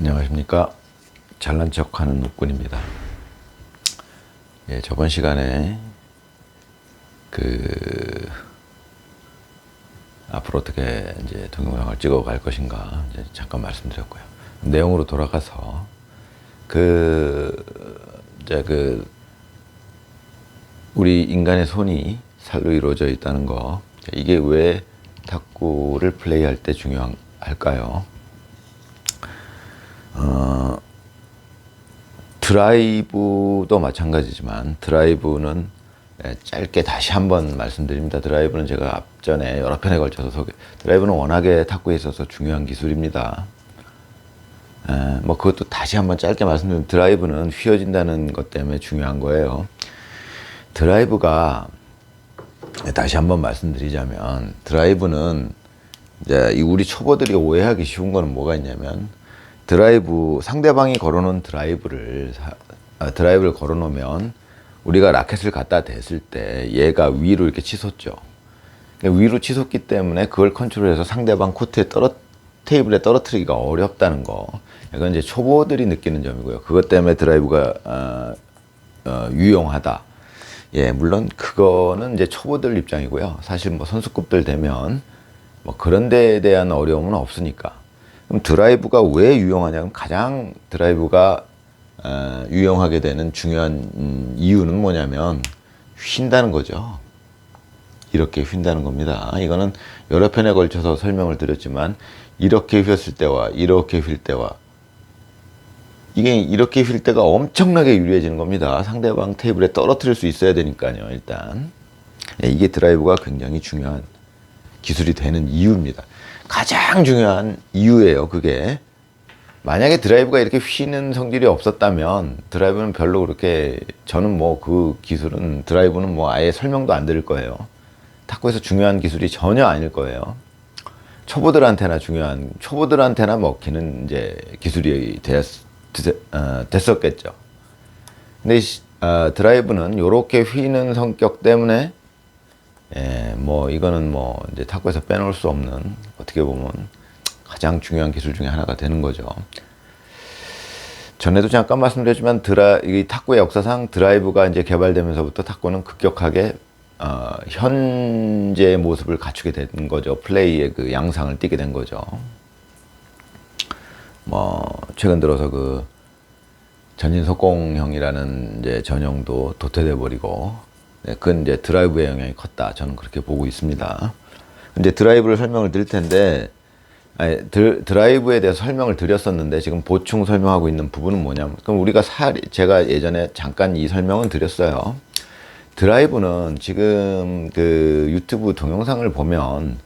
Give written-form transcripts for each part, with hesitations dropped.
안녕하십니까. 잘난 척하는 육군입니다. 예, 저번 시간에 앞으로 어떻게 이제 동영상을 찍어갈 것인가 이제 잠깐 말씀드렸고요. 내용으로 돌아가서 우리 인간의 손이 살로 이루어져 있다는 거, 이게 왜 탁구를 플레이할 때 중요할까요? 드라이브도 마찬가지지만 드라이브는 짧게 다시 한번 말씀드립니다. 드라이브는 제가 앞전에 여러 편에 걸쳐서 드라이브는 워낙에 탁구에 있어서 중요한 기술입니다. 뭐 그것도 다시 한번 짧게 말씀드리면 드라이브는 휘어진다는 것 때문에 중요한 거예요. 드라이브가 다시 한번 말씀드리자면 드라이브는 이제 우리 초보들이 오해하기 쉬운 거는 뭐가 있냐면 상대방이 걸어놓은 드라이브를 걸어놓으면 우리가 라켓을 갖다 댔을 때 얘가 위로 이렇게 치솟죠. 위로 치솟기 때문에 그걸 컨트롤해서 상대방 코트에 테이블에 떨어뜨리기가 어렵다는 거. 이건 이제 초보들이 느끼는 점이고요. 그것 때문에 드라이브가 유용하다. 예, 물론 그거는 이제 초보들 입장이고요. 사실 뭐 선수급들 되면 뭐 그런 데에 대한 어려움은 없으니까. 그럼 드라이브가 왜 유용하냐면 가장 드라이브가 유용하게 되는 중요한 이유는 뭐냐면 휜다는 거죠. 이렇게 휜다는 겁니다. 이거는 여러 편에 걸쳐서 설명을 드렸지만 이렇게 휘었을 때와 이렇게 휠 때와 이게 이렇게 휠 때가 엄청나게 유리해지는 겁니다. 상대방 테이블에 떨어뜨릴 수 있어야 되니까요. 일단 이게 드라이브가 굉장히 중요한 기술이 되는 이유입니다. 가장 중요한 이유예요. 그게 만약에 드라이브가 이렇게 휘는 성질이 없었다면 드라이브는 별로 그렇게 저는 뭐 그 기술은 드라이브는 뭐 아예 설명도 안 드릴 거예요. 탁구에서 중요한 기술이 전혀 아닐 거예요. 초보들한테나 먹히는 이제 기술이 됐었겠죠. 근데 드라이브는 이렇게 휘는 성격 때문에 뭐 이거는 뭐 이제 탁구에서 빼놓을 수 없는 어떻게 보면 가장 중요한 기술 중에 하나가 되는 거죠. 전에도 잠깐 말씀드렸지만 이 탁구의 역사상 드라이브가 이제 개발되면서부터 탁구는 급격하게 현재의 모습을 갖추게 된 거죠. 플레이의 그 양상을 띠게 된 거죠. 뭐 최근 들어서 그 전진속공형이라는 이제 전형도 도태돼 버리고, 그건 이제 드라이브의 영향이 컸다. 저는 그렇게 보고 있습니다. 이제 드라이브를 설명을 드릴 텐데, 드라이브에 대해서 설명을 드렸었는데 지금 보충 설명하고 있는 부분은 뭐냐면, 그럼 제가 예전에 잠깐 이 설명은 드렸어요. 드라이브는 지금 그 유튜브 동영상을 보면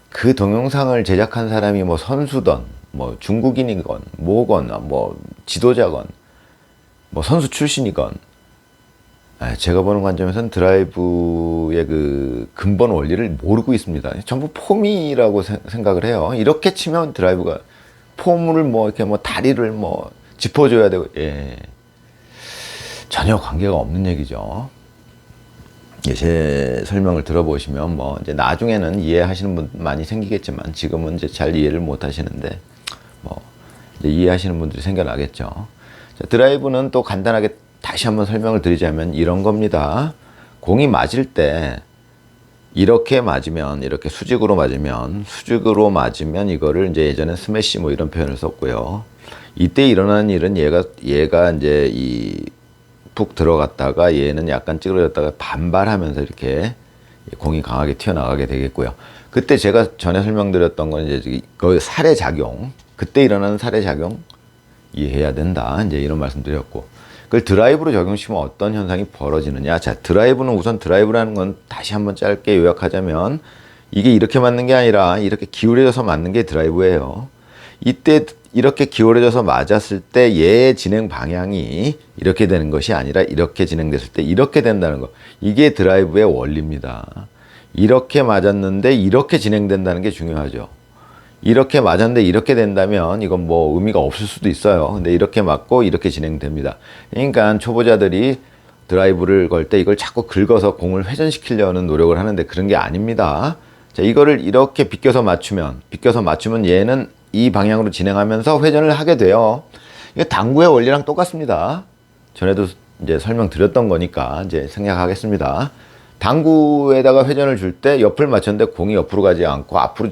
그 동영상을 제작한 사람이 뭐 선수든 뭐 중국인이건 뭐건 뭐 지도자건 뭐 선수 출신이건, 제가 보는 관점에서는 드라이브의 그 근본 원리를 모르고 있습니다. 전부 폼이라고 생각을 해요. 이렇게 치면 드라이브가 폼을 뭐 이렇게 뭐 다리를 뭐 짚어줘야 되고, 전혀 관계가 없는 얘기죠. 제 설명을 들어보시면 뭐 이제 나중에는 이해하시는 분 많이 생기겠지만 지금은 이제 잘 이해를 못 하시는데 뭐 이제 이해하시는 분들이 생겨나겠죠. 자, 드라이브는 또 간단하게 다시 한번 설명을 드리자면 이런 겁니다. 공이 맞을 때 이렇게 맞으면, 이렇게 수직으로 맞으면 이거를 이제 예전에 스매시 뭐 이런 표현을 썼고요. 이때 일어나는 일은 얘가 이제 푹 들어갔다가 얘는 약간 찌그러졌다가 반발하면서 이렇게 공이 강하게 튀어나가게 되겠고요. 그때 제가 전에 설명드렸던 건 이제 그 살의 작용, 그때 일어나는 살의 작용 이해해야 된다. 이제 이런 말씀 드렸고, 그걸 드라이브로 적용시키면 어떤 현상이 벌어지느냐. 자, 드라이브라는 건 다시 한번 짧게 요약하자면 이게 이렇게 맞는 게 아니라 이렇게 기울여져서 맞는 게 드라이브예요. 이때 이렇게 기울어져서 맞았을 때 얘의 진행 방향이 이렇게 되는 것이 아니라 이렇게 진행됐을 때 이렇게 된다는 거. 이게 드라이브의 원리입니다. 이렇게 맞았는데 이렇게 진행된다는 게 중요하죠. 이렇게 맞았는데 이렇게 된다면 이건 뭐 의미가 없을 수도 있어요. 근데 이렇게 맞고 이렇게 진행됩니다. 그러니까 초보자들이 드라이브를 걸 때 이걸 자꾸 긁어서 공을 회전시키려는 노력을 하는데 그런 게 아닙니다. 자, 이거를 이렇게 비껴서 맞추면 얘는 이 방향으로 진행하면서 회전을 하게 돼요. 이게 당구의 원리랑 똑같습니다. 전에도 이제 설명드렸던 거니까 이제 생략하겠습니다. 당구에다가 회전을 줄 때 옆을 맞췄는데 공이 옆으로 가지 않고 앞으로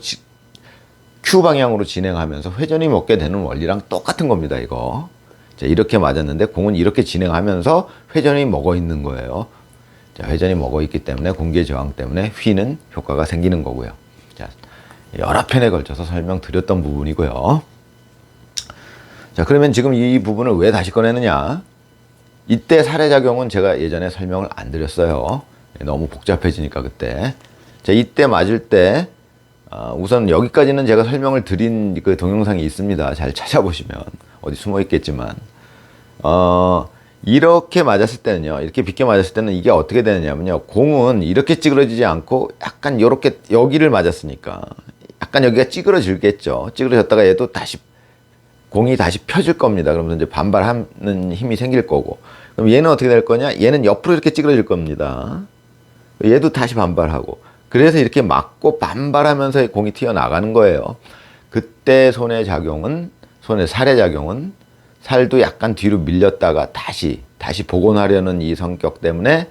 Q 방향으로 진행하면서 회전이 먹게 되는 원리랑 똑같은 겁니다. 이거. 자, 이렇게 맞았는데 공은 이렇게 진행하면서 회전이 먹어 있는 거예요. 자, 회전이 먹어 있기 때문에 공기의 저항 때문에 휘는 효과가 생기는 거고요. 자, 여러 편에 걸쳐서 설명드렸던 부분이고요. 자, 그러면 지금 이 부분을 왜 다시 꺼내느냐? 이때 살해작용은 제가 예전에 설명을 안 드렸어요. 너무 복잡해지니까 그때. 자, 이때 맞을 때 우선 여기까지는 제가 설명을 드린 그 동영상이 있습니다. 잘 찾아보시면 어디 숨어 있겠지만 이렇게 맞았을 때는요, 이렇게 비껴 맞았을 때는 이게 어떻게 되느냐면요, 공은 이렇게 찌그러지지 않고 약간 이렇게 여기를 맞았으니까 약간 여기가 찌그러질겠죠. 찌그러졌다가 얘도 다시 공이 다시 펴질 겁니다. 그러면서 이제 반발하는 힘이 생길 거고, 그럼 얘는 어떻게 될 거냐? 얘는 옆으로 이렇게 찌그러질 겁니다. 얘도 다시 반발하고, 그래서 이렇게 맞고 반발하면서 공이 튀어나가는 거예요. 그때 손의 살해작용은 살도 약간 뒤로 밀렸다가 다시 복원하려는 이 성격 때문에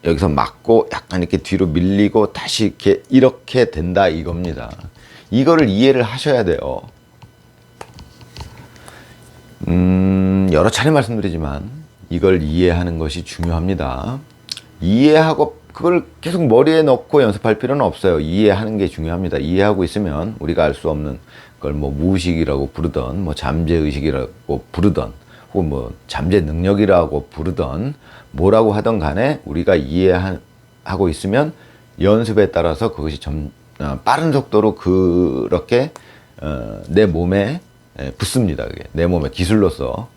여기서 맞고 약간 이렇게 뒤로 밀리고 다시 이렇게 된다 이겁니다. 이거를 이해를 하셔야 돼요. 여러 차례 말씀드리지만 이걸 이해하는 것이 중요합니다. 이해하고 그걸 계속 머리에 넣고 연습할 필요는 없어요. 이해하는 게 중요합니다. 이해하고 있으면 우리가 알 수 없는 걸 뭐 무의식이라고 부르던, 뭐 잠재의식이라고 부르던, 혹은 뭐 잠재 능력이라고 부르던, 뭐라고 하던 간에 우리가 이해하고 있으면 연습에 따라서 그것이 빠른 속도로 그렇게 내 몸에 붙습니다. 그게 내 몸의 기술로서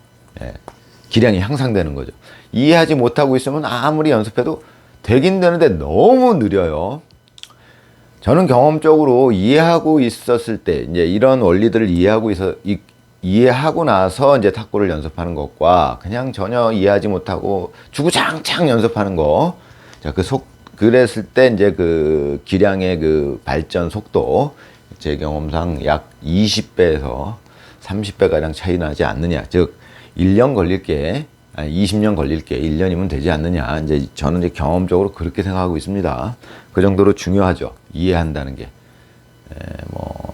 기량이 향상되는 거죠. 이해하지 못하고 있으면 아무리 연습해도 되긴 되는데 너무 느려요. 저는 경험적으로 이해하고 있었을 때, 이제 이런 원리들을 이해하고 나서 이제 탁구를 연습하는 것과 그냥 전혀 이해하지 못하고 주구장창 연습하는 거. 자, 그랬을 때 이제 그 기량의 그 발전 속도, 제 경험상 약 20배에서 30배 가량 차이 나지 않느냐. 즉, 1년 걸릴 게 20년 걸릴 게 1년이면 되지 않느냐. 이제 저는 이제 경험적으로 그렇게 생각하고 있습니다. 그 정도로 중요하죠. 이해한다는 게.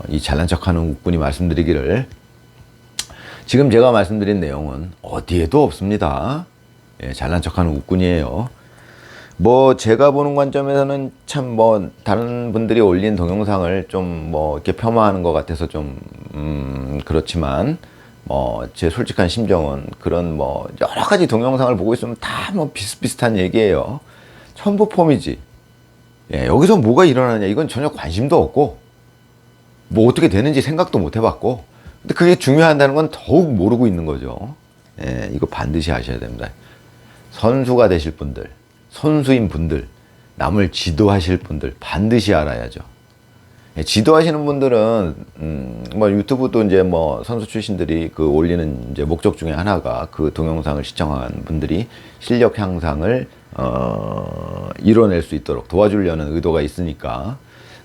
이 잘난 척하는 웃군이 말씀드리기를, 지금 제가 말씀드린 내용은 어디에도 없습니다. 잘난 척하는 웃군이에요. 제가 보는 관점에서는 참 다른 분들이 올린 동영상을 좀 이렇게 폄하하는 것 같아서 좀 그렇지만, 제 솔직한 심정은 그런 여러 가지 동영상을 보고 있으면 다 비슷비슷한 얘기예요. 전부 폼이지. 여기서 뭐가 일어나냐, 이건 전혀 관심도 없고, 어떻게 되는지 생각도 못 해봤고, 근데 그게 중요하다는 건 더욱 모르고 있는 거죠. 이거 반드시 아셔야 됩니다. 선수가 되실 분들, 선수인 분들, 남을 지도하실 분들 반드시 알아야죠. 지도하시는 분들은 유튜브도 이제 선수 출신들이 그 올리는 이제 목적 중에 하나가 그 동영상을 시청한 분들이 실력 향상을 이뤄낼 수 있도록 도와주려는 의도가 있으니까.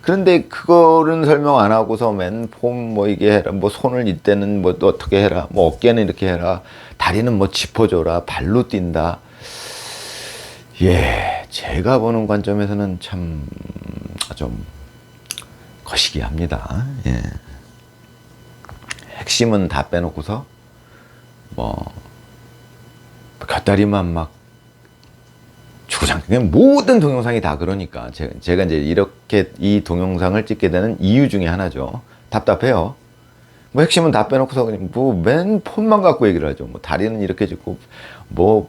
그런데 그거는 설명 안 하고서 폼 이게 해라, 손을 이때는 또 어떻게 해라, 어깨는 이렇게 해라, 다리는 짚어줘라, 발로 뛴다. 제가 보는 관점에서는 참 좀 거시기합니다. 핵심은 다 빼놓고서 곁다리만 주구장, 모든 동영상이 다 그러니까 제가 이제 이렇게 이 동영상을 찍게 되는 이유 중에 하나죠. 답답해요. 핵심은 다 빼놓고서 그냥 맨 폰만 갖고 얘기를 하죠. 다리는 이렇게 짚고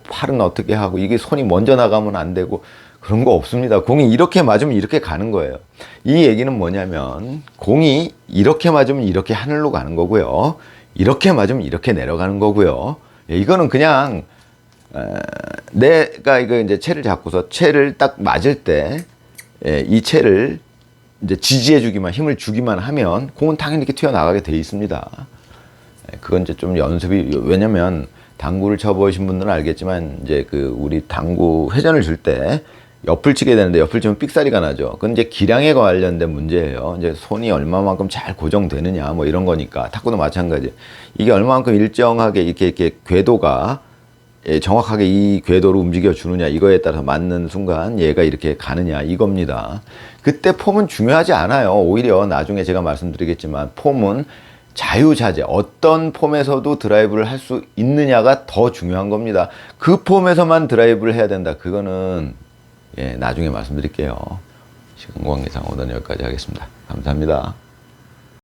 팔은 어떻게 하고, 이게 손이 먼저 나가면 안 되고, 그런 거 없습니다. 공이 이렇게 맞으면 이렇게 가는 거예요. 이 얘기는 뭐냐면, 공이 이렇게 맞으면 이렇게 하늘로 가는 거고요, 이렇게 맞으면 이렇게 내려가는 거고요. 이거는 그냥 내가 이거 이제 채를 잡고서 채를 딱 맞을 때 이 채를 이제 지지해주기만, 힘을 주기만 하면 공은 당연히 이렇게 튀어나가게 돼 있습니다. 그건 이제 좀 연습이, 왜냐면 당구를 쳐보신 분들은 알겠지만, 이제 우리 당구 회전을 줄 때 옆을 치게 되는데 옆을 치면 삑사리가 나죠. 그건 이제 기량에 관련된 문제예요. 이제 손이 얼마만큼 잘 고정되느냐 뭐 이런 거니까 탁구도 마찬가지. 이게 얼마만큼 일정하게 이렇게 궤도가 정확하게 이 궤도로 움직여 주느냐 이거에 따라서 맞는 순간 얘가 이렇게 가느냐 이겁니다. 그때 폼은 중요하지 않아요. 오히려 나중에 제가 말씀드리겠지만 폼은 자유자재 어떤 폼에서도 드라이브를 할 수 있느냐가 더 중요한 겁니다. 그 폼에서만 드라이브를 해야 된다. 그거는 나중에 말씀드릴게요. 시간 관계상 오늘 여기까지 하겠습니다. 감사합니다.